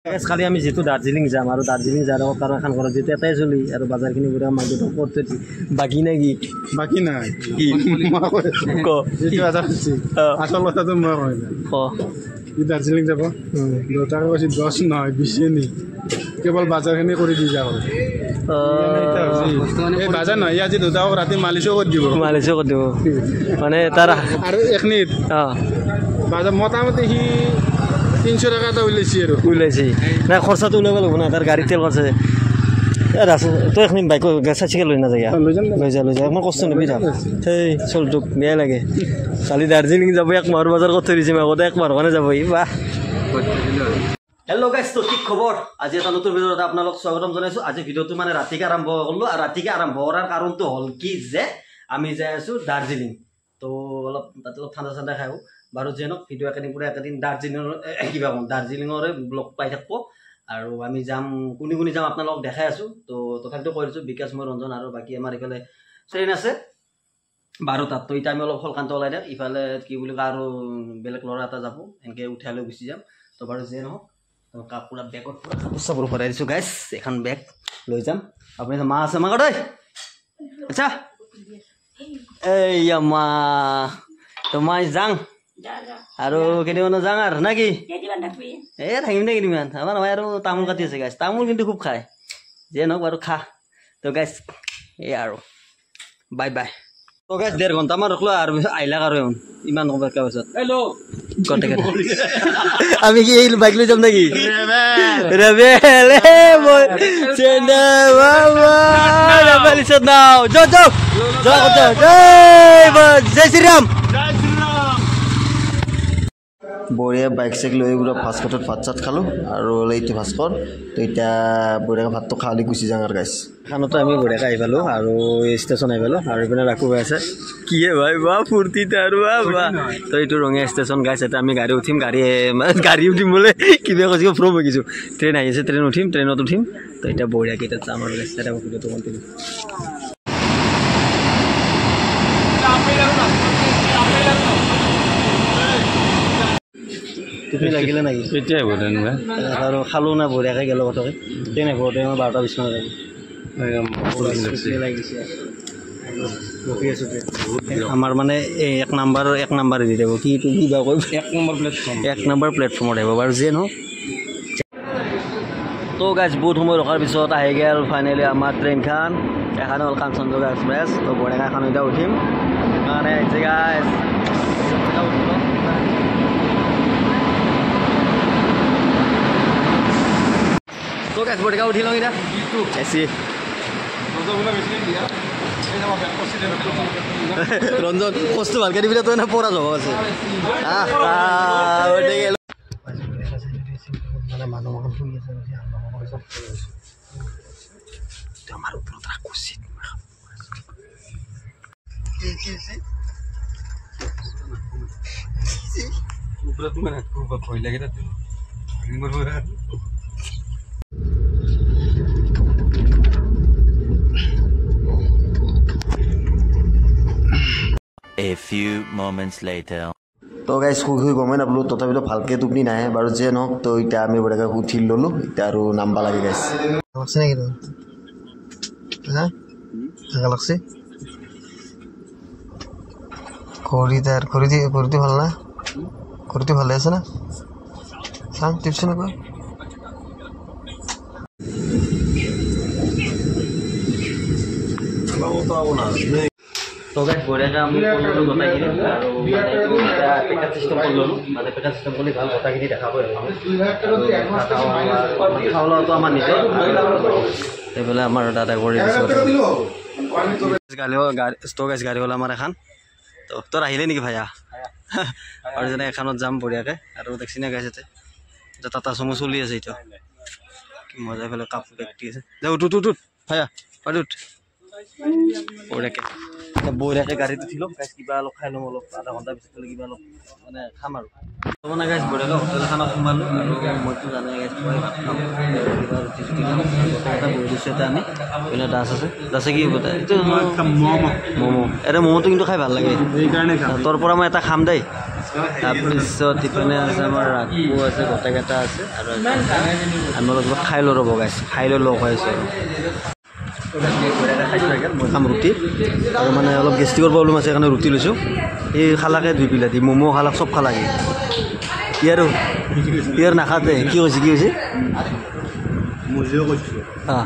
খালি আমি যেহেতু দাৰ্জিলিং যাম আৰ দাৰ্জিলিং যাওয়াৰ কাৰণ এখন ঘৰত যেহেতু এটাই চলি আর বাজারখিনি ঘুরে আমার দুটো করতে বাকি নাই কি বাকি নাই কি ক আসল কথাটো মই কই ক দার্জিলিং যাব দুটাকে কৈছে 10 নহয় 20 নি কেৱল বাজাৰখিনি কৰি দি যাও এই বাজাৰ নহয় আজি দুটাক ৰাতি মালিচো কৰি দিব মানে তাৰ আৰু একনিট বাজাৰ মোটামুটি সি 300 টাকা এটা উলাইছে না খরচাটো উলাব লাগব না তার গাড়ি তেল খরচা তই এখন বাইক চাচিকে লৈ নাযায় লৈ যা মই কষ্ট নবি যাম সেই চলটোক বেয়া লাগে কালি দার্জিলিং যাব এক মাহৰ বজাৰ কৰি থৈ দিছে আগতে এক মাহৰ কাৰণে যাব বাহ হেল্ল' গাইজ তো কি খবৰ আজি এটা নতুন ভিডিঅ'ত আপোনালোক স্বাগতম জনাইছো আজি ভিডিঅ'টো মানে ৰাতিকে আৰম্ভ কৰিলো আৰু ৰাতিকে আৰম্ভ কৰাৰ কাৰণটো হ'ল কি যে আমি যাই আছো দাৰ্জিলিং তো অলপ তাতে অলপ ঠাণ্ডা ঠাণ্ডা খাই বাৰু যেনক ভিডিঅ' একেদিন দাৰ্জিলিঙৰে ব্লগ পাই থাকব আৰু আমি যাম কোনি যাম আপোনালোকক দেখাই আছো তো তথাপিতো কৈ দিছো বিকাশ মই ৰঞ্জন আৰু বাকী আমাৰ ইফালে ট্ৰেইন আছে 12টাত তো এতিয়া আমি অলপ হলকান্ত ওলাই দিম ইফালে কি বুলি কয় আৰু বেলেগ ল'ৰা এটা যাব এনেকৈ উঠাই লৈ গুচি যাম তো বাৰু যে নহওক তো কাপোৰা বেগত পুৰা কাপোৰ চাপোৰ ভৰাই দিছোঁ গাইজ এখন বেগ লৈ যাম আপুনি মা আছে মা কত আচ্ছা এই মা তো মই যাং আৰু কেইদিনমান যাং আৰু নাকি থাকিম দে কেইদিনমান আমাৰ নহয় আৰু তামোল কাটি আছে গাইজ তামোল কিন্তু খুব খায় যে নহওক বাৰু খা তো গাইজ এই আৰু বাই বাই তো গাইজ 1.5 ঘণ্টামান ৰখলো আৰু আহিলাক আৰু ইমান সময় পাছত আমি কি এই বাইক লৈ যাম নাকি ৰেবেল জয় শ্ৰীৰাম বঢ়িয়া বাইক চাইক লৈ পুৰা ফাষ্টফুডত ভাত চাত খালোঁ আৰু এইটো ভাস্কৰ তো এতিয়া বঢ়িয়াকৈ ভাতটো খালি গুচি যাওঁ আৰু গাইছ খানতো আমি বঢ়িয়াকৈ আহি পালোঁ আৰু ষ্টেচন আহি পালোঁ আৰু এইপিনে ৰাখো হৈ আছে কি ভাই বা ফূৰ্তিত আৰু বা তো এইটো ৰঙীয়া ষ্টেচন গাইছ এতিয়া আমি গাড়ী উঠিম গাড়ী উঠিম বোলে কিবা কৈছে ফ্ৰম হৈ গৈছোঁ ট্ৰেইন আহি আছে ট্ৰেইনত উঠিম তো এতিয়া বঢ়িয়াকৈ এতিয়া যাম আৰু গাইছ এতিয়া ভিডিঅ'টো কণ্টিনিউ টিফিন লাগিলে নাকি এতিয়াই হ'ব তেনেকুৱা আৰু খালোঁ না বঢ়িয়াকৈ গেলোঁ কথাকে ট্ৰেইন আহিব ট্ৰেইন 12টা 20 মানত লাগিছে ৰখি আছোঁ আমাৰ মানে এই এক নম্বৰ দি দিব কি কিবা কৈ 1 নম্বৰ প্লেটফৰ্মত আহিব বাৰু যিয়ে নহওক তো গাইজ বহুত সময় ৰখাৰ পিছত আহি গ'ল ফাইনেলি আমাৰ ট্ৰেইনখন এখন হ'ল কাঞ্চনজংঘা এক্সপ্ৰেছ তো বঢ়িয়াকৈ এখন এতিয়া উঠিম মানে আহিছে গাইজ তো গাইজ বঢ়িয়াকৈ উঠি লওঁ এতিয়া এচি ৰঞ্জন বস্তু ভালকৈ দিবি তই না পৰা যাব আছে মানে মানুহ শুই আছে আমাৰ ওপৰত ৰাখোঁ ওপৰত মানে ভয় লাগে তাতে A few moments later. তো গাইজ শুই গমেই নাপালোঁ তথাপিতো ভালকৈ টোপনি নাহে বাৰু যে নহওক তো এতিয়া আমি বঢ়িয়াকৈ উঠি ল'লোঁ এতিয়া আৰু নাম্বা লাগে গাইজ লাগছে নেকি লাগছে ঘড়ীটো ভাল না ঘড়ীটো ভালে আছে না চাওঁ টিপছ নকয় তো গাইজ বঢ়িয়াকৈ আমি কৰিলোঁ গোটাইখিনি আৰু পেকেট চিষ্টেম কৰি ল'লোঁ মানে পেকেট চিষ্টেম কৰি ভাল গোটাইখিনি দেখাব খাওঁ লোৱাটো আমাৰ নিজৰ এইফালে আমাৰ দাদাই কৰি দিছোঁ গাড়ী হ'ল আমাৰ এখন তো তোৰ আহিলে নেকি ভাইয়া আৰু যেনে এখনত যাম বঢ়িয়াকৈ আৰু দেখছি নে গাইছ এতিয়া টাটা চুমু চলি আছে এতিয়া কি মজা এইফালে কাপোৰ বেগটি আছে দে উঠ ভাইয়া উঠ বঢ়িয়াকৈ বঢ়িয়াকৈ গাড়ীত উঠিলোঁ গাইছ কিবা অলপ খাই ল'ম অলপ আধা ঘণ্টা পিছত হ'লে কিবা অলপ মানে খাম আৰু মানে গাইছ বঢ়িয়াকৈ হোটেল খানা সোমালোঁ আৰু মইতো জানাই গাইছ মই ভাত খাম কিবা ৰুটি চুটি খাম এটা বহি দিছোঁ এটা আনি এইপিনে দাস আছে দাসে কি হ'ব এইটো ম'ম' এটা ম'ম'টো কিন্তু খাই ভাল লাগে সেইকাৰণে তোৰ পৰা মই এটা খাম দেই তাৰপিছত ইপিনে আছে আমাৰ ৰাতিপুৱা আছে গোটেইকেইটা আছে আৰু আমি অলপ কিবা খাই লৈ ৰ'ব গাইছ খাই লৈ লগ হৈ আছোঁ আৰু মই খাম ৰুটি আৰু মানে অলপ গেষ্ট্ৰিকৰ প্ৰব্লেম আছে সেইকাৰণে ৰুটি লৈছোঁ এই খালাকে 2 প্লেট ম'ম' খালাক চব খালাকে ইয়াৰ নাখাতে কি হৈছে मुझे हाँ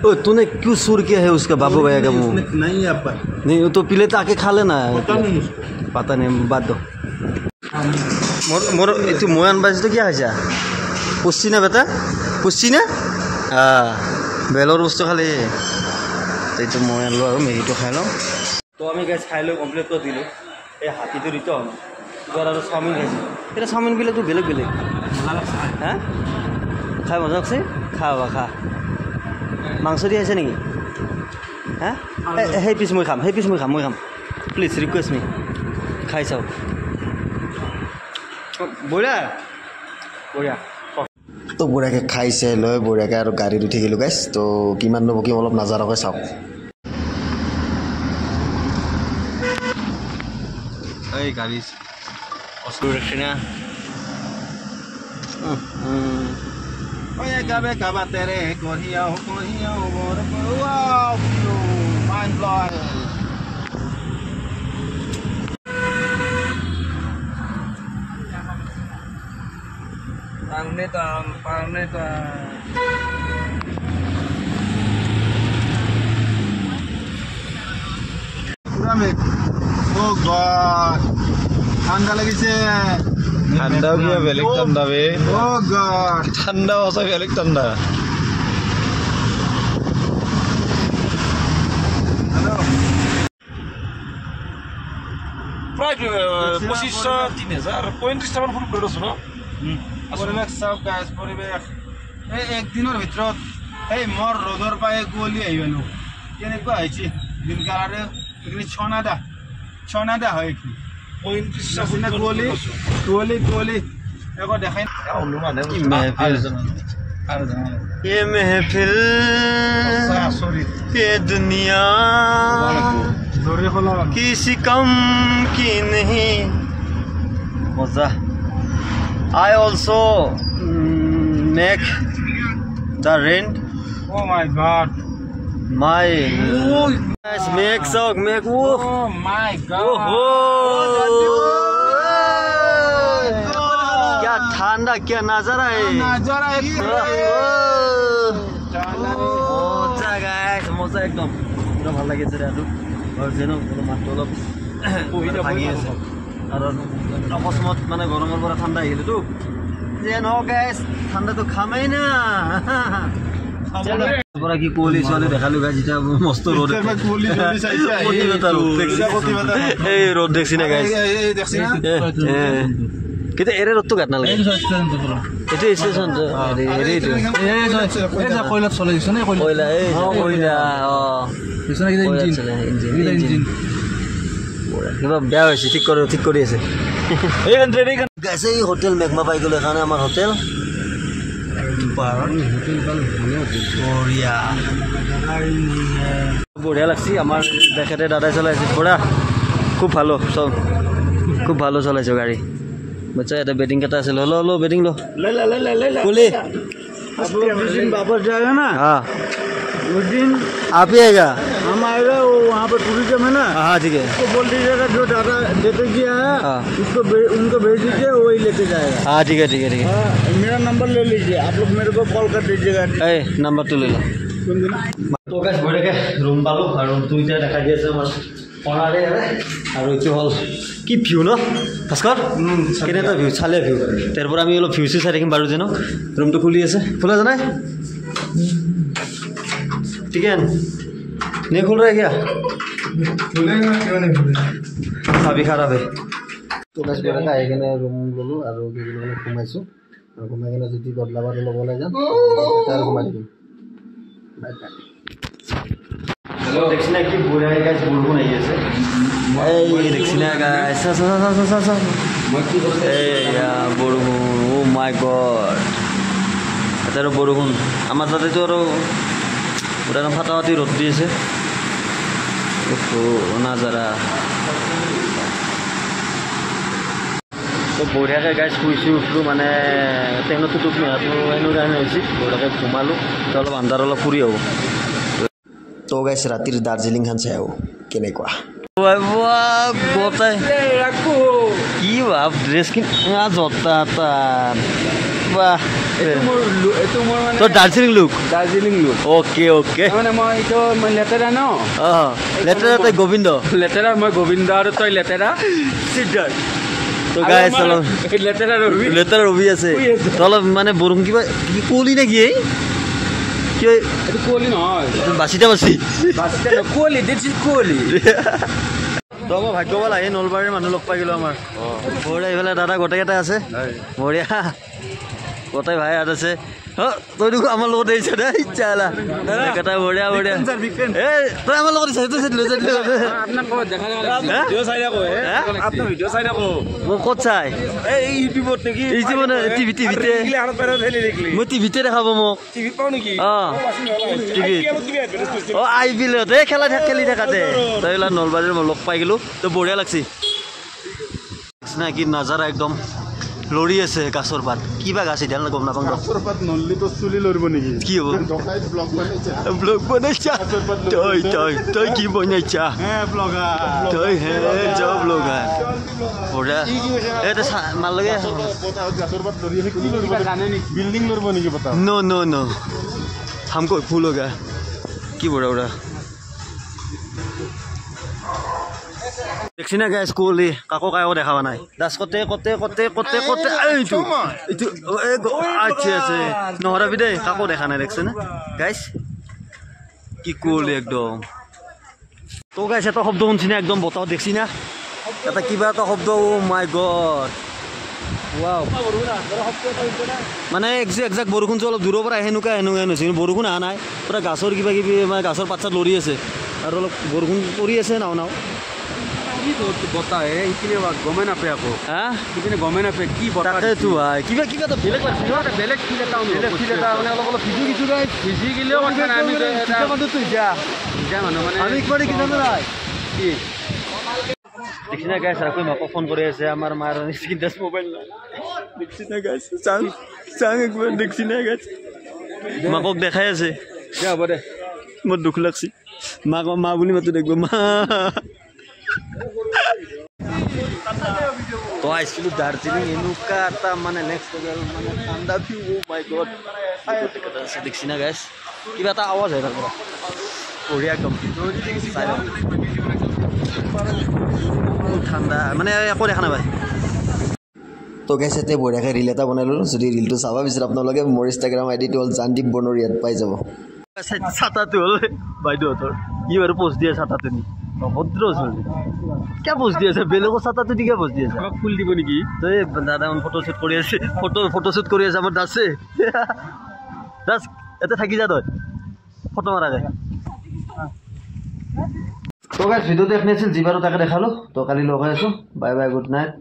ओ तूने क्यों सुर किया है उसका बाबू भैया का मुँह नहीं है आपका नहीं तो पीले तो आके खा लेना पता नहीं बात दो मोर ये मोहन बाजी तो क्या है पुष्टि ना बेटा पुष्टि ना हाँ बेलर बस्तु खाली तो मोहन लो और मेगी तो खाई लो तो आम गैस खाई लो कमप्लीट कर दिल ये हाथी तो रीत এবার আর চাউমিন খাইছি এটা চাউমিন বিলে তো বেলেগ বেলেগ হ্যাঁ খাই মজা লাগছে খা বাবা খা মাংস দি আছে নেকি হ্যাঁ সেই পিচ মই খাম প্লিজ ৰিকুৱেষ্ট মি খাই চাওঁ বঢ়িয়া তো বঢ়িয়াকৈ খাইছে লৈ বঢ়িয়াকৈ আৰু গাড়ীত উঠি গ'লোঁ গাইছ তো কিমান নবকিম অলপ নাজাৰকৈ চাওক এই গাড়ী Oscurina. Oye, cabe tere, corría, wow, mind blowing. Pagneta. Oh God. ঠান্ডা লাগিছে ঠান্ডাও কিবা বেলেগ ঠান্ডা বে ও গড ঠান্ডা আছে বেলেগ ঠান্ডা প্রায় 25,000 মান ফুট বেরোছো না পরিবেশ সব গাছ পরিবেশ এই একদিনের ভিতৰত এই মৰ ৰোদৰ পায়ে গলি আইবানো কেনেকুৱা হৈছে দিনকালে এখিনি ছনাদা হয় কি 35 गोली एको देखाइ ये महफिल ये दुनिया किसी कम की नहीं मजा I also make the rent oh my god my guys make oh my god क्या ठंडा क्या नजारा है मजा गाइस मजा एकदम পুরা ভাল লাগিছে আৰু যেন মাত্ৰ অলপ ভাঙি আছে আৰু অকস্মাত মানে গৰমৰ পৰা ঠাণ্ডা আহিলেতো যে ন গাইস ঠাণ্ডাটো খামেই না পৰা কি কোহলি ছোৱালী দেখালো গাইছ যেতিয়া মস্ত ৰ'দ এই ৰ'দ দেখছি না গাইছ কিন্তু এৰে ৰ'দটো গাত নালাগে এইটো ষ্টেচন কয়লাত চলাই দিছে নে কয়লা কিবা বেয়া হৈছে ঠিক কৰি আছে গাইছে এই হোটেল মেঘমা পাই গ'লে কাৰণে আমাৰ হোটেল বঢ়িয়া লাগছি আমাৰ তেখেতে দাদাই চলাইছে বঢ়িয়া খুব ভালো চলাইছো গাড়ী बच्चा এটা बेटिंग करता है लो बेटिंग लो बोले आप लोग जिस दिन वापस जाएगा ना हाँ उस दिन आप ही आएगा हम आएगा वो वहाँ पर टूरिज्म है ना हाँ ठीक है उसको बोल दीजिएगा जो डाटा देते किया है उसको उनको भेज दीजिए वही लेके जाएगा हाँ ठीक है हाँ मेरा नंबर ले लीजिए आप लोग मेरे को कॉल कर दीजिएगा नंबर तो ले लो तो गाइस बढियाকৈ रूम पालो और रूम तो इतना দেখা দি আছে আমার পড়ারে আর এইটো হল কি ভিউ ন ভাস্কৰ কেনেটা ভিউ চালে ভিউ তাৰপৰ আমি অলপ ভিউ চাই দেখিম বাৰু যেন রুমটো খুলি আছে খোলা জানাই ठीक है नहीं खुल रहा है क्या खुलेगा क्यों नहीं खुलेगा अभी खराब है तो बस बेटा का এখানে রুম ললো আর ওগুলো ঘুমাইছো আর ঘুমাই গেলে যদি বদলাবার লব লাগে যান তার ঘুমাই দিম বাই বাই দেখছি না কি বঢ়িয়া গাছ বৰষুণ আহি আছে এই দেখছি না গাছ এইয়া বৰষুণ অ' মাই গড এটা আৰু বৰষুণ আমাৰ তাতেতো আৰু পুৰা ফাটা ফাটি ৰ'দ দি আছে নাজাৰা তো বঢ়িয়াকৈ গাইছ শুইছোঁ উঠিলোঁ মানে ট্ৰেইনতো টোপ নিয়াটো এনেকুৱা হৈছে বঢ়িয়াকৈ ঘুমালোঁ তো অলপ আন্ধাৰ অলপ ফুৰি আহোঁ তো গাইছ ৰাতিৰ দাৰ্জিলিংখন চাই আহোঁ কেনেকুৱা গোটাই কি ভাব ড্ৰেছ কিনি জোতা তাৰ বাহ তোৰ দাৰ্জিলিং লুক অ'কে মই এইটো মই লেতেৰা ন অঁ লেতেৰা তই গোবিন্দ লেতেৰা মই গোবিন্দ আৰু তই লেতেৰা সিদ্ধাৰ্থ তো গাইছ অলপ লেতেৰা ৰবি আছে তো অলপ মানে বৰষুণ কিবা কুঁৱলী নে কি এই কি এইটো কুঁৱলী নহয় বাচিটা বাচি কুঁৱলী দিছ কুঁৱলী তো মই ভাগ্যৱান আহি নলবাৰীৰ মানুহ লগ পাই গ'লোঁ আমাৰ বঢ়িয়া এইফালে দাদা গোটেইকেইটা আছে বঢ়িয়া গোটেই ভাই ইয়াত আছে তই দেখো আমাৰ লগত আহিছ দেই ইচ্ছা এটা বঢ়িয়া এই তই আমাৰ লগত মই ক'ত চাই মই টিভিতে দেখাব মোক অঁ টিভিত অঁ IPL এই খেলি থাকাতে তই এইবিলাক নলবাৰীৰ মই লগ পাই গ'লোঁ তো বঢ়িয়া লাগছি না কি নাজাৰা একদম লৰি আছে গাছৰ পাত কিবা গাছ এতিয়া গম নাপাওঁ গাছৰ পাত নল্লি তো চুলি লৰিব নেকি কি হ'ব ব্লগ বনাইছা তই কি বনাইছা তই হে যা ব্লগাৰ বঢ়িয়া এইটো মাৰ লগে গাছৰ পাত লৰি বিল্ডিং লৰিব নেকি বতাহ নো हमको फूल हो गया কি বঢ়িয়া দেখছি না গাইছ কুঁৱলী কাকো দেখা পোৱা নাই দাস কতে এইটো আছে নহৰাবি দেই কাকো দেখা নাই দেখছে না গাইছ কি কুঁৱলী একদম তো গাইছ এটা শব্দ শুনছি না একদম বতাহত দেখছি না এটা কিবা এটা শব্দ অ' মাই গড ৱাও মানে একজাক বৰষুণটো অলপ দূৰৰ পৰা সেনেকুৱা হৈছে কিন্তু বৰষুণ অহা নাই পুৰা গাছৰ কিবা কিবি মানে গাছৰ পাত চাত লৰি আছে আৰু অলপ বৰষুণ পৰি আছে নাও বতাহ এইপিনে গমে নাপায় আকৌ ইপিনে গমে নাপায় কি তাকেতো কিবা এটা বেলেগ বেলেগ ফিল এটা মানে অলপ ভিজি গাই ভিজি গেলেও কথা নাই আমি মানুহ মানে আমি কি জানো নাই কি দেখছি না গাইছ আকৌ মাকক ফোন কৰি আছে আমাৰ মাৰ স্ক্ৰীন টাচ মোবাইল নাই দেখছি না গাইছ চাং একবাৰ দেখছি না গাইছ মাকক দেখাই আছে হ'ব দে মোৰ দুখ লাগছি মাক মা বুলি মাতো দেখব মা তো আহিছিলোঁ দাৰ্জিলিং এনেকুৱা এটা মানে নেক্সট লেভেল মানে ঠাণ্ডা ভিউ অ' মাই গড আছে দেখছি না গাইছ কিবা এটা আৱাজ হয় তাৰ পৰা বঢ়িয়া একদম ঠাণ্ডা মানে একো দেখা নাপায় তো গাইছ এতিয়া বঢ়িয়াকৈ ৰিল এটা বনাই ল'লোঁ যদি ৰিলটো চাব বিচাৰে আপোনালোকে মোৰ ইনষ্টাগ্ৰাম আইডিটো হ'ল জানদীপ বনৰ ইয়াত পাই যাব ছাতাটো হ'ল বাইদেউহঁতৰ ই বাৰু পোষ্ট দিয়ে ছাতাটো নি ভদ্ৰ চলি কিয় পোষ্ট দি আছে বেলেগৰ ছাতাটো দি কিয় পোষ্ট দি আছে ফুল দিব নেকি তই দাদা ফটোশ্বুট কৰি আছে ফটোশ্বুট কৰি আছে আমাৰ দাসে দাস ইয়াতে থাকি যা তই ফটো মাৰাকৈ তো গাইছ ভিডিঅ'টো এখনি আছিল যি বাৰু তাকে দেখালোঁ তো কালি লগ হৈ আছোঁ বাই বাই গুড নাইট